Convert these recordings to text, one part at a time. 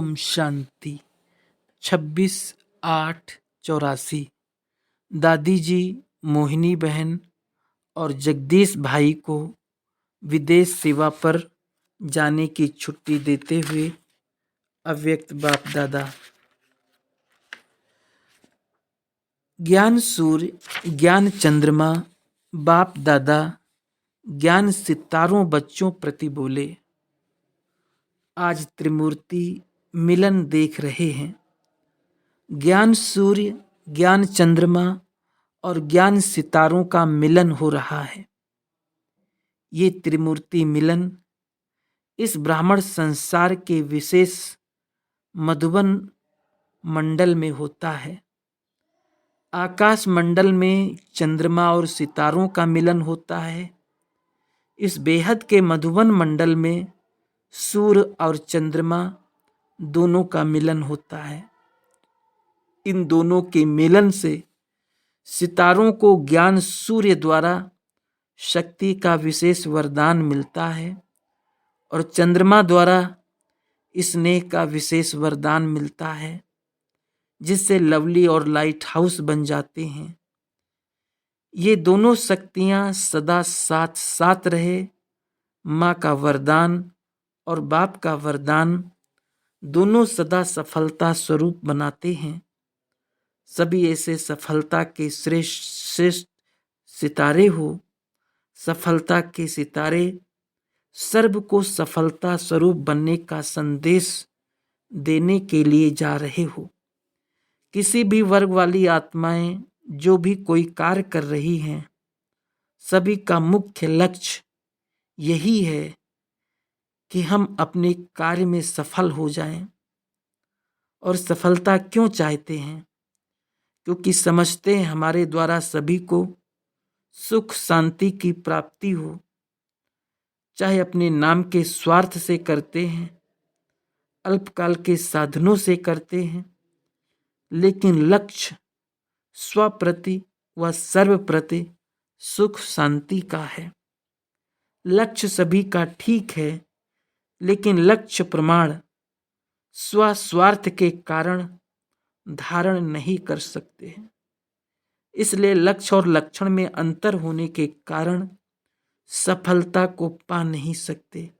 ओम शांति। 26/8/84। दादी जी, मोहिनी बहन और जगदीश भाई को विदेश सेवा पर जाने की छुट्टी देते हुए अव्यक्त बाप दादा। ज्ञान सूर्य, ज्ञान चंद्रमा, बाप दादा ज्ञान सितारों बच्चों प्रति बोले। आज त्रिमूर्ति मिलन देख रहे हैं। ज्ञान सूर्य, ज्ञान चंद्रमा और ज्ञान सितारों का मिलन हो रहा है। ये त्रिमूर्ति मिलन इस ब्राह्मण संसार के विशेष मधुबन मंडल में होता है। आकाश मंडल में चंद्रमा और सितारों का मिलन होता है। इस बेहद के मधुबन मंडल में सूर्य और चंद्रमा दोनों का मिलन होता है। इन दोनों के मिलन से सितारों को ज्ञान सूर्य द्वारा शक्ति का विशेष वरदान मिलता है और चंद्रमा द्वारा स्नेह का विशेष वरदान मिलता है, जिससे लवली और लाइट हाउस बन जाते हैं। ये दोनों शक्तियां सदा साथ साथ रहे। माँ का वरदान और बाप का वरदान दोनों सदा सफलता स्वरूप बनाते हैं। सभी ऐसे सफलता के श्रेष्ठ सितारे हो। सफलता के सितारे सर्व को सफलता स्वरूप बनने का संदेश देने के लिए जा रहे हो। किसी भी वर्ग वाली आत्माएं जो भी कोई कार्य कर रही हैं, सभी का मुख्य लक्ष्य यही है कि हम अपने कार्य में सफल हो जाएं। और सफलता क्यों चाहते हैं? क्योंकि समझते हैं हमारे द्वारा सभी को सुख शांति की प्राप्ति हो। चाहे अपने नाम के स्वार्थ से करते हैं, अल्पकाल के साधनों से करते हैं, लेकिन लक्ष्य स्वप्रति व सर्वप्रति सुख शांति का है। लक्ष्य सभी का ठीक है, लेकिन लक्ष्य प्रमाण स्वस्वार्थ के कारण धारण नहीं कर सकते हैं। इसलिए लक्ष्य और लक्षण में अंतर होने के कारण सफलता को पा नहीं सकते।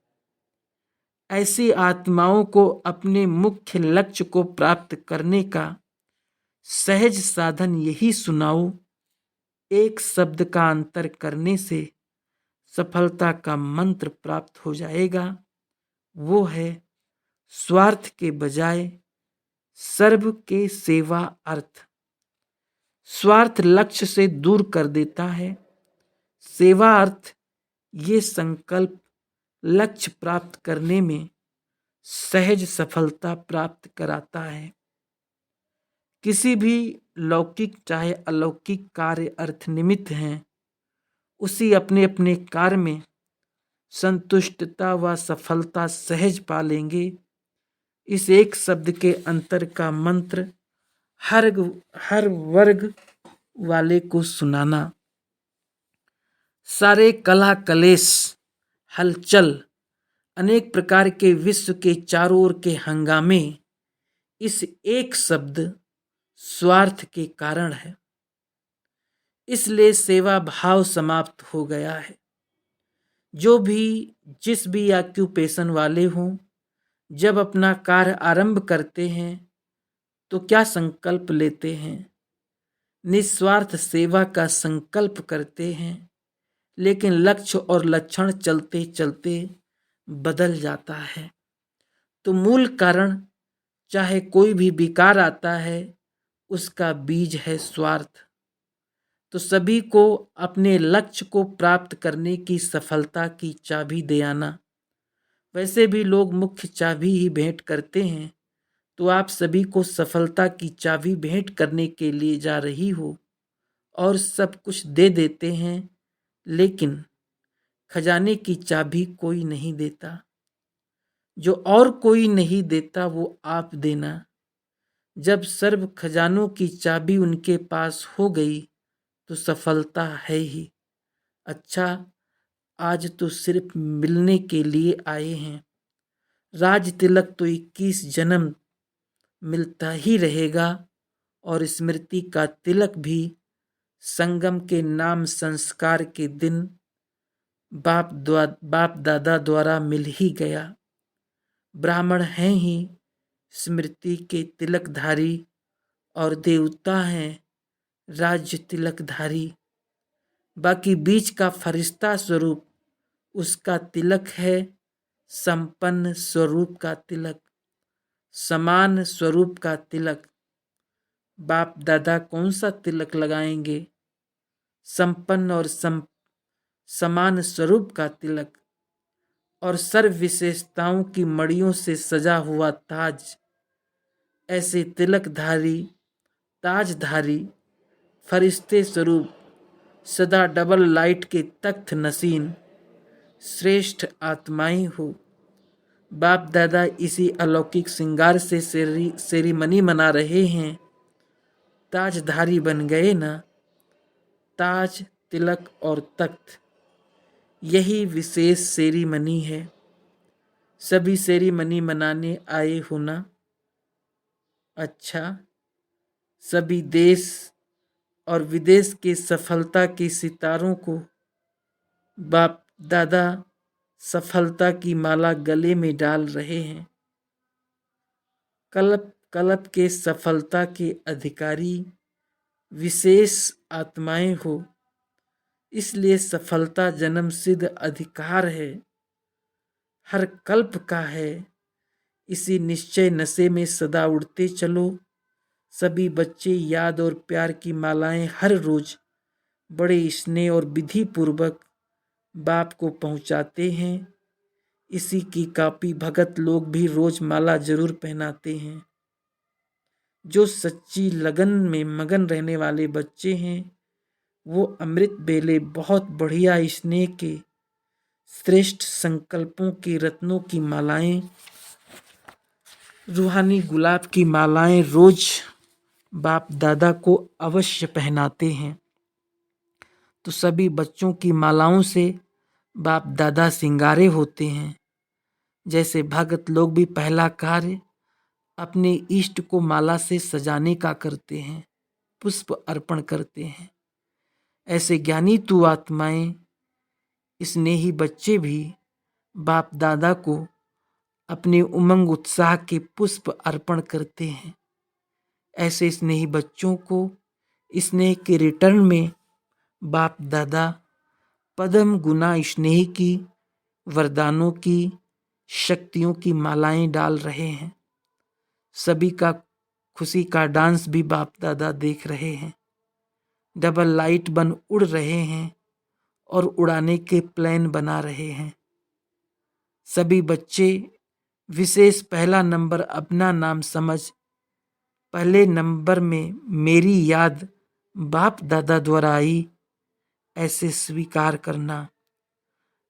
ऐसी आत्माओं को अपने मुख्य लक्ष्य को प्राप्त करने का सहज साधन यही सुनाओ। एक शब्द का अंतर करने से सफलता का मंत्र प्राप्त हो जाएगा। वो है स्वार्थ के बजाय सर्व के सेवा अर्थ। स्वार्थ लक्ष्य से दूर कर देता है। सेवा अर्थ ये संकल्प लक्ष्य प्राप्त करने में सहज सफलता प्राप्त कराता है। किसी भी लौकिक चाहे अलौकिक कार्य अर्थ निमित्त हैं, उसी अपने अपने कार्य में संतुष्टता व सफलता सहज पा लेंगे। इस एक शब्द के अंतर का मंत्र हर वर्ग वाले को सुनाना। सारे कला कलेश हलचल अनेक प्रकार के विश्व के चारों ओर के हंगामे इस एक शब्द स्वार्थ के कारण है। इसलिए सेवा भाव समाप्त हो गया है। जो भी जिस भी ऑक्यूपेशन वाले हों, जब अपना कार्य आरंभ करते हैं तो क्या संकल्प लेते हैं? निस्वार्थ सेवा का संकल्प करते हैं, लेकिन लक्ष्य और लक्षण चलते चलते बदल जाता है। तो मूल कारण चाहे कोई भी विकार आता है, उसका बीज है स्वार्थ। तो सभी को अपने लक्ष्य को प्राप्त करने की सफलता की चाबी दे आना। वैसे भी लोग मुख्य चाबी ही भेंट करते हैं, तो आप सभी को सफलता की चाबी भेंट करने के लिए जा रही हो और सब कुछ दे देते हैं, लेकिन खजाने की चाबी कोई नहीं देता। जो और कोई नहीं देता वो आप देना। जब सर्व खजानों की चाबी उनके पास हो गई तो सफलता है ही। अच्छा, आज तो सिर्फ मिलने के लिए आए हैं। राज तिलक तो 21 जन्म मिलता ही रहेगा और स्मृति का तिलक भी संगम के नाम संस्कार के दिन बाप दादा द्वारा मिल ही गया। ब्राह्मण हैं ही स्मृति के तिलकधारी और देवता हैं राज्य तिलकधारी। बाकी बीच का फरिश्ता स्वरूप उसका तिलक है संपन्न स्वरूप का तिलक, समान स्वरूप का तिलक। बाप दादा कौन सा तिलक लगाएंगे? संपन्न और समान स्वरूप का तिलक और सर्व विशेषताओं की मड़ियों से सजा हुआ ताज। ऐसे तिलकधारी ताजधारी फरिश्ते स्वरूप सदा डबल लाइट के तख्त नसीन श्रेष्ठ आत्माएं हो। बाप दादा इसी अलौकिक श्रृंगार से सेरेमनी मना रहे हैं। ताजधारी बन गए ना। ताज, तिलक और तख्त, यही विशेष सेरेमनी है। सभी सेरेमनी मनाने आए हो ना? अच्छा, सभी देश और विदेश के सफलता के सितारों को बाप दादा सफलता की माला गले में डाल रहे हैं। कल्प कल्प के सफलता के अधिकारी विशेष आत्माएं हो, इसलिए सफलता जन्मसिद्ध अधिकार है, हर कल्प का है। इसी निश्चय नशे में सदा उड़ते चलो। सभी बच्चे याद और प्यार की मालाएं हर रोज बड़े स्नेह और विधि पूर्वक बाप को पहुंचाते हैं। इसी की कापी भगत लोग भी रोज माला जरूर पहनाते हैं। जो सच्ची लगन में मगन रहने वाले बच्चे हैं वो अमृत बेले बहुत बढ़िया स्नेह के श्रेष्ठ संकल्पों के रत्नों की मालाएं, रूहानी गुलाब की मालाएं रोज बाप दादा को अवश्य पहनाते हैं। तो सभी बच्चों की मालाओं से बाप दादा सिंगारे होते हैं। जैसे भगत लोग भी पहला कार्य अपने इष्ट को माला से सजाने का करते हैं, पुष्प अर्पण करते हैं। ऐसे ज्ञानी तू आत्माएं, स्नेही बच्चे भी बाप दादा को अपने उमंग उत्साह के पुष्प अर्पण करते हैं। ऐसे स्नेही बच्चों को स्नेह के रिटर्न में बाप दादा पद्म गुना स्नेह की, वरदानों की, शक्तियों की मालाएं डाल रहे हैं। सभी का खुशी का डांस भी बाप दादा देख रहे हैं। डबल लाइट बन उड़ रहे हैं और उड़ाने के प्लान बना रहे हैं। सभी बच्चे विशेष पहला नंबर अपना नाम समझ पहले नंबर में मेरी याद बाप दादा द्वारा आई ऐसे स्वीकार करना।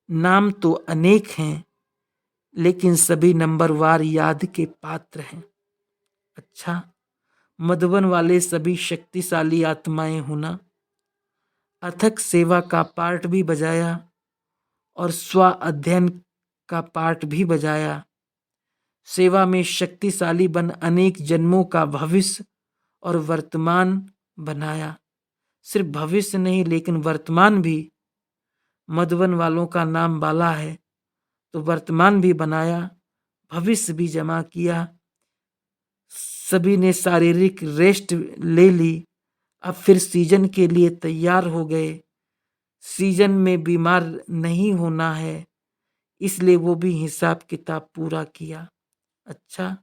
नाम तो अनेक हैं लेकिन सभी नंबरवार याद के पात्र हैं। अच्छा, मधुबन वाले सभी शक्तिशाली आत्माएं होना। अथक सेवा का पार्ट भी बजाया और स्व अध्ययन का पार्ट भी बजाया। सेवा में शक्तिशाली बन अनेक जन्मों का भविष्य और वर्तमान बनाया। सिर्फ भविष्य नहीं लेकिन वर्तमान भी। मधुबन वालों का नाम बाला है तो वर्तमान भी बनाया, भविष्य भी जमा किया। सभी ने शारीरिक रेस्ट ले ली, अब फिर सीजन के लिए तैयार हो गए। सीजन में बीमार नहीं होना है इसलिए वो भी हिसाब किताब पूरा किया। अच्छा,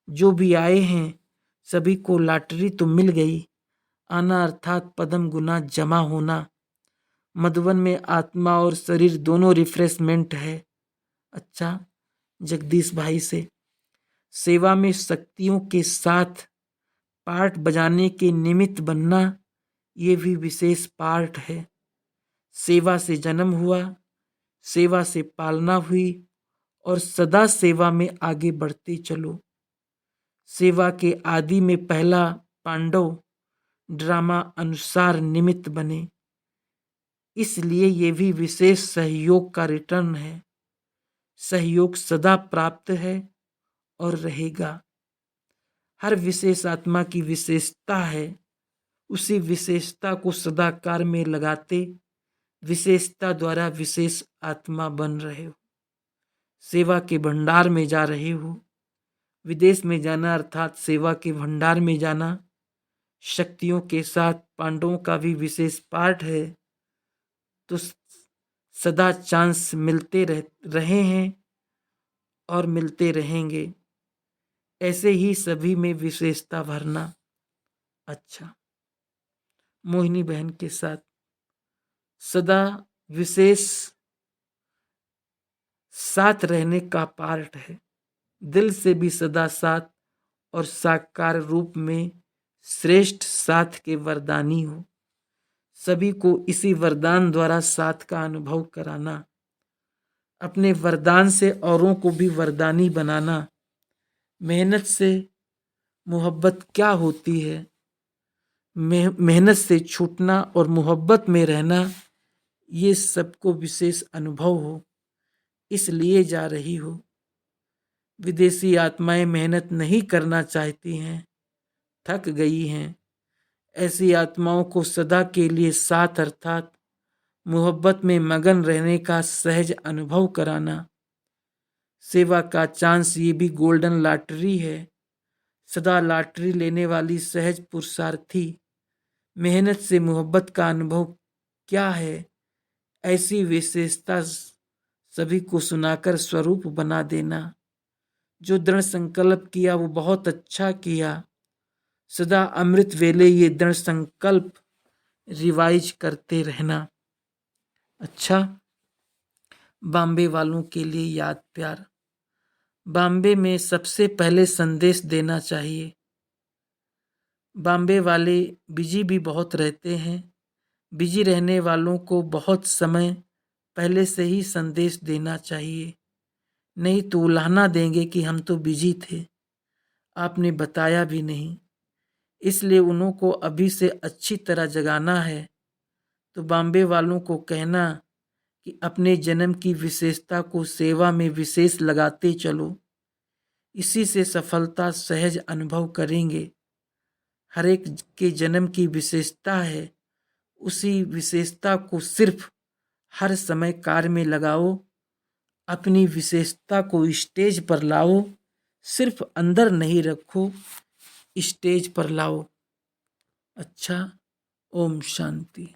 जो भी आए हैं सभी को लॉटरी तो मिल गई। आना अर्थात पद्म गुना जमा होना। मधुबन में आत्मा और शरीर दोनों रिफ्रेशमेंट है। अच्छा, जगदीश भाई से सेवा में शक्तियों के साथ पार्ट बजाने के निमित्त बनना, ये भी विशेष पार्ट है। सेवा से जन्म हुआ, सेवा से पालना हुई और सदा सेवा में आगे बढ़ते चलो। सेवा के आदि में पहला पांडव ड्रामा अनुसार निमित्त बने, इसलिए ये भी विशेष सहयोग का रिटर्न है। सहयोग सदा प्राप्त है और रहेगा। हर विशेष आत्मा की विशेषता है, उसी विशेषता को सदा कार्य में लगाते विशेषता द्वारा विशेष आत्मा बन रहे हो। सेवा के भंडार में जा रहे हो। विदेश में जाना अर्थात सेवा के भंडार में जाना। शक्तियों के साथ पांडवों का भी विशेष पाठ है, तो सदा चांस मिलते रहे हैं और मिलते रहेंगे। ऐसे ही सभी में विशेषता भरना। अच्छा, मोहिनी बहन के साथ सदा विशेष साथ रहने का पार्ट है। दिल से भी सदा साथ और साकार रूप में श्रेष्ठ साथ के वरदानी हो। सभी को इसी वरदान द्वारा साथ का अनुभव कराना। अपने वरदान से औरों को भी वरदानी बनाना। मेहनत से मोहब्बत क्या होती है? मेहनत से छूटना और मोहब्बत में रहना, ये सबको विशेष अनुभव हो, इसलिए जा रही हो। विदेशी आत्माएं मेहनत नहीं करना चाहती हैं, थक गई हैं। ऐसी आत्माओं को सदा के लिए साथ अर्थात मोहब्बत में मगन रहने का सहज अनुभव कराना। सेवा का चांस ये भी गोल्डन लॉटरी है। सदा लॉटरी लेने वाली सहज पुरुषार्थी। मेहनत से मोहब्बत का अनुभव क्या है, ऐसी विशेषता सभी को सुनाकर स्वरूप बना देना। जो दृढ़ संकल्प किया वो बहुत अच्छा किया। सदा अमृत वेले ये दृढ़ संकल्प रिवाइज करते रहना। अच्छा, बॉम्बे वालों के लिए याद प्यार। बॉम्बे में सबसे पहले संदेश देना चाहिए। बॉम्बे वाले बिजी भी बहुत रहते हैं। बिजी रहने वालों को बहुत समय पहले से ही संदेश देना चाहिए, नहीं तो उलाहना देंगे कि हम तो बिजी थे, आपने बताया भी नहीं। इसलिए उन्हों को अभी से अच्छी तरह जगाना है। तो बॉम्बे वालों को कहना कि अपने जन्म की विशेषता को सेवा में विशेष लगाते चलो, इसी से सफलता सहज अनुभव करेंगे। हर एक के जन्म की विशेषता है, उसी विशेषता को सिर्फ हर समय कार्य में लगाओ। अपनी विशेषता को स्टेज पर लाओ, सिर्फ अंदर नहीं रखो, स्टेज पर लाओ। अच्छा, ओम शांति।